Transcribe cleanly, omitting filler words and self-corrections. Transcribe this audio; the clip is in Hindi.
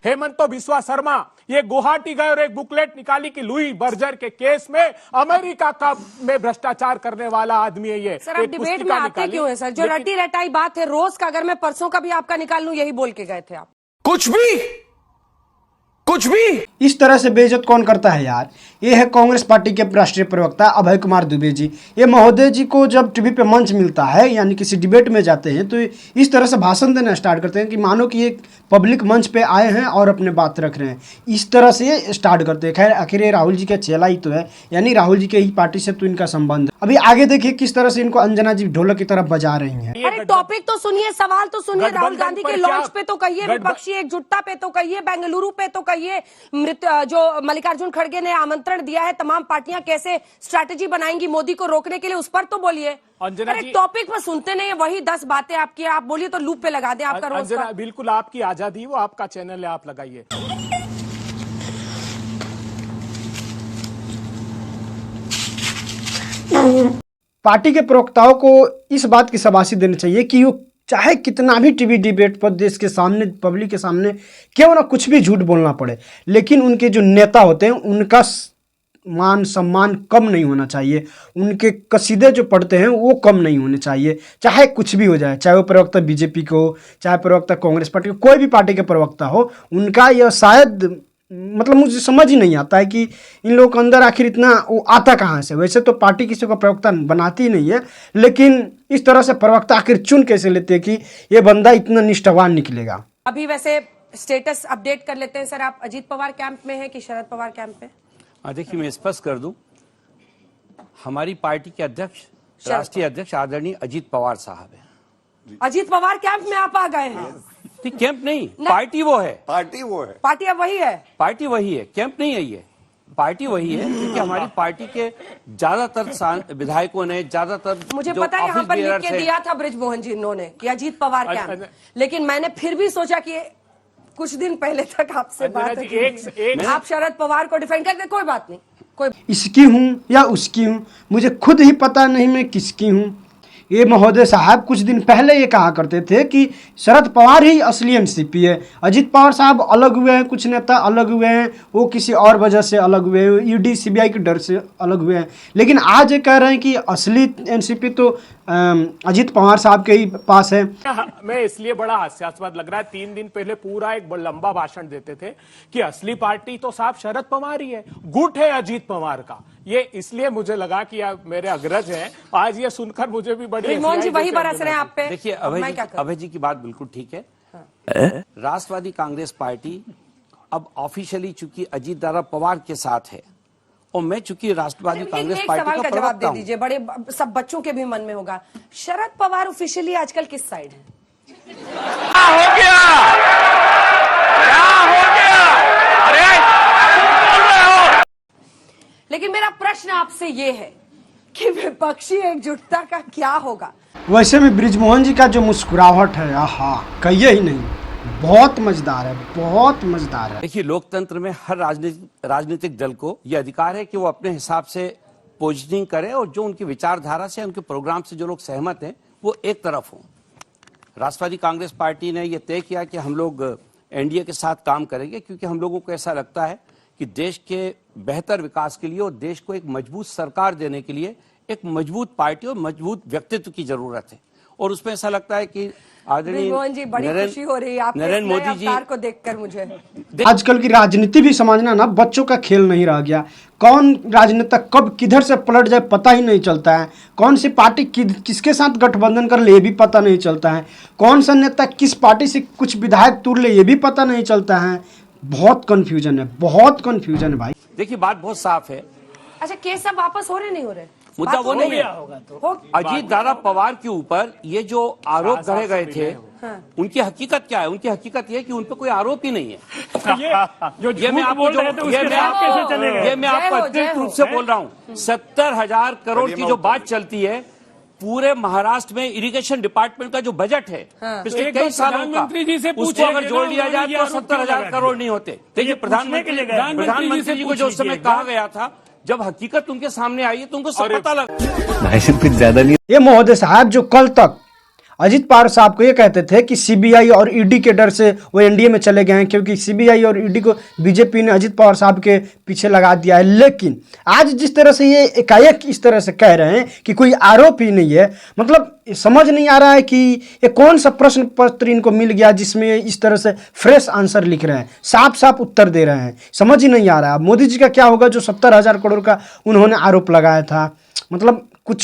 हेमंत बिस्वा शर्मा ये गुवाहाटी गए और एक बुकलेट निकाली कि लुई बर्जर के केस में अमेरिका का में भ्रष्टाचार करने वाला आदमी है ये। सर, आप डिबेट में आते क्यों है सर? जो रटी रटाई बात है रोज का, अगर मैं परसों का भी आपका निकाल लूं, यही बोल के गए थे आप। कुछ भी इस तरह से बेइज्जत कौन करता है यार। ये है कांग्रेस पार्टी के राष्ट्रीय प्रवक्ता अभय कुमार दुबे जी। ये महोदय जी को जब टीवी पे मंच मिलता है, यानी किसी डिबेट में जाते हैं, तो इस तरह से भाषण देना स्टार्ट करते हैं कि मानो कि एक पब्लिक मंच पे आए हैं और अपने बात रख रहे हैं। इस तरह से ये स्टार्ट करते हैं। खैर, आखिर ये राहुल जी का चेला ही तो है, यानी राहुल जी के ही पार्टी से तो इनका संबंध है। अभी आगे देखिए किस तरह से इनको अंजना जी ढोलक की तरफ बजा रही हैं। अरे टॉपिक तो सुनिए, सवाल तो सुनिए। राहुल गांधी के लॉन्च पे तो कहिए, विपक्षी एकजुटता पे तो कहिए, बेंगलुरु पे तो कहिए, जो मल्लिकार्जुन खड़गे ने आमंत्रण दिया है, तमाम पार्टियां कैसे स्ट्रैटेजी बनाएंगी मोदी को रोकने के लिए, उस पर तो बोलिए। अरे टॉपिक पर सुनते नहीं, वही 10 बातें आपकी, आप बोलिए तो लूप पे लगा दें आपका रोज का। बिल्कुल आपकी आजादी, वो आपका चैनल है, आप लगाइए। पार्टी के प्रवक्ताओं को इस बात की शाबाशी देनी चाहिए कि वो चाहे कितना भी टीवी डिबेट पर देश के सामने, पब्लिक के सामने क्यों ना कुछ भी झूठ बोलना पड़े, लेकिन उनके जो नेता होते हैं उनका मान सम्मान कम नहीं होना चाहिए। उनके कसीदे जो पढ़ते हैं वो कम नहीं होने चाहिए, चाहे कुछ भी हो जाए। चाहे वो प्रवक्ता बीजेपी को हो, चाहे प्रवक्ता कांग्रेस पार्टी को, कोई भी पार्टी के प्रवक्ता हो, उनका यह शायद मतलब मुझे समझ ही नहीं आता है कि इन लोगों के अंदर आखिर इतना वो आता कहाँ से। वैसे तो पार्टी किसी को प्रवक्ता बनाती ही नहीं है, लेकिन इस तरह से प्रवक्ता आखिर चुन कैसे लेते हैं कि ये बंदा इतना निष्ठावान निकलेगा। अभी वैसे स्टेटस अपडेट कर लेते हैं सर, आप अजीत पवार कैंप में हैं कि शरद पवार कैंप में? देखिए, मैं स्पष्ट कर दूं, हमारी पार्टी के अध्यक्ष, राष्ट्रीय अध्यक्ष आदरणीय अजीत पवार साहब हैं। अजीत पवार कैंप में आप आ गए हैं? कैंप नहीं, पार्टी वो है। पार्टी अब वही है। पार्टी वही है, कैंप नहीं है ये। पार्टी वही है, क्योंकि हमारी पार्टी के ज्यादातर विधायकों ने, ज्यादातर मुझे पता है यहाँ पर लिख के दिया था ब्रिजमोहन जी इन्होंने कि अजीत पवार कैंप, लेकिन मैंने फिर भी सोचा कि कुछ दिन पहले तक आपसे बात है, आप शरद पवार को डिफेंड करते। कोई बात नहीं, कोई इसकी हूँ या उसकी हूँ, मुझे खुद ही पता नहीं मैं किसकी हूँ। ये महोदय साहब कुछ दिन पहले ये कहा करते थे कि शरद पवार ही असली एनसीपी है, अजीत पवार साहब अलग हुए हैं, कुछ नेता अलग हुए हैं, वो किसी और वजह से अलग हुए हैं, ईडी सीबीआई के डर से अलग हुए हैं। लेकिन आज ये कह रहे हैं कि असली एनसीपी तो अजीत पवार साहब के ही पास है। मैं इसलिए बड़ा हास्यास्पद लग रहा है, 3 दिन पहले पूरा एक लंबा भाषण देते थे कि असली पार्टी तो साहब शरद पवार ही है, गुट है अजीत पवार का। ये इसलिए मुझे लगा कि मेरे अग्रज हैं, आज ये सुनकर मुझे भी बड़ी मोहन जी वही बरस रहे हैं आप पे। देखिए, अभय जी की बात बिल्कुल ठीक है। राष्ट्रवादी कांग्रेस पार्टी अब ऑफिशियली चूंकि अजीत दादा पवार के साथ है, और मैं चूंकि राष्ट्रवादी कांग्रेस पार्टी का जवाब दे दीजिए, बड़े सब बच्चों के भी मन में होगा, शरद पवार ऑफिशियली आजकल किस साइड है? क्या हो गया? अरे लेकिन मेरा प्रश्न आपसे ये है कि विपक्षी एकजुटता का क्या होगा? वैसे भी ब्रिजमोहन जी का जो मुस्कुराहट है, आहा, कहिए ही नहीं, बहुत मजेदार है, बहुत मजेदार है। देखिए, लोकतंत्र में हर राजनीतिक दल को यह अधिकार है कि वो अपने हिसाब से पोजिशनिंग करे, और जो उनकी विचारधारा से, उनके प्रोग्राम से जो लोग सहमत हैं वो एक तरफ हों। राष्ट्रवादी कांग्रेस पार्टी ने यह तय किया कि हम लोग एनडीए के साथ काम करेंगे, क्योंकि हम लोगों को ऐसा लगता है कि देश के बेहतर विकास के लिए और देश को एक मजबूत सरकार देने के लिए एक मजबूत पार्टी और मजबूत व्यक्तित्व की जरूरत है। और उसमें ऐसा लगता है कि आदरणीय खुशी हो रही है नरेंद्र मोदी जी को देखकर। मुझे आजकल की राजनीति भी समझना ना बच्चों का खेल नहीं रह गया। कौन राजनेता कब किधर से पलट जाए पता ही नहीं चलता है। कौन सी पार्टी किसके साथ गठबंधन कर ले ये भी पता नहीं चलता है। कौन सा नेता किस पार्टी से कुछ विधायक तोड़ ले ये भी पता नहीं चलता है। बहुत कंफ्यूजन है, बहुत कंफ्यूजन है भाई। देखिए, बात बहुत साफ है। अच्छा, केस सब वापस हो रहे नहीं हो रहे? मुद्दा वो नहीं है। अजीत दादा पवार के ऊपर ये जो आरोप गढ़े गए थे, उनकी हकीकत क्या है? उनकी हकीकत ये कि उन पर कोई आरोप ही नहीं है। ये मैं आपको अतिरिक्त रूप से बोल रहा हूँ। 70,000 करोड़ की जो बात चलती है, पूरे महाराष्ट्र में इरिगेशन डिपार्टमेंट का जो बजट है पिछले कई सालों का, उसको अगर जोड़ लिया जाए तो 70,000 करोड़ नहीं होते। देखिए, प्रधानमंत्री जी को जो उस समय कहा गया था, जब हकीकत उनके सामने आई है तो उनको सब पता लगा। ये महोदय साहब जो कल तक अजीत पवार साहब को ये कहते थे कि सीबीआई और ईडी के डर से वो एनडीए में चले गए हैं, क्योंकि सीबीआई और ईडी को बीजेपी ने अजीत पवार साहब के पीछे लगा दिया है। लेकिन आज जिस तरह से ये एकाएक इस तरह से कह रहे हैं कि कोई आरोप ही नहीं है, मतलब समझ नहीं आ रहा है कि ये कौन सा प्रश्न पत्र इनको मिल गया जिसमें इस तरह से फ्रेश आंसर लिख रहे हैं, साफ साफ उत्तर दे रहे हैं। समझ ही नहीं आ रहा है मोदी जी का क्या होगा जो 70,000 करोड़ का उन्होंने आरोप लगाया था। मतलब कुछ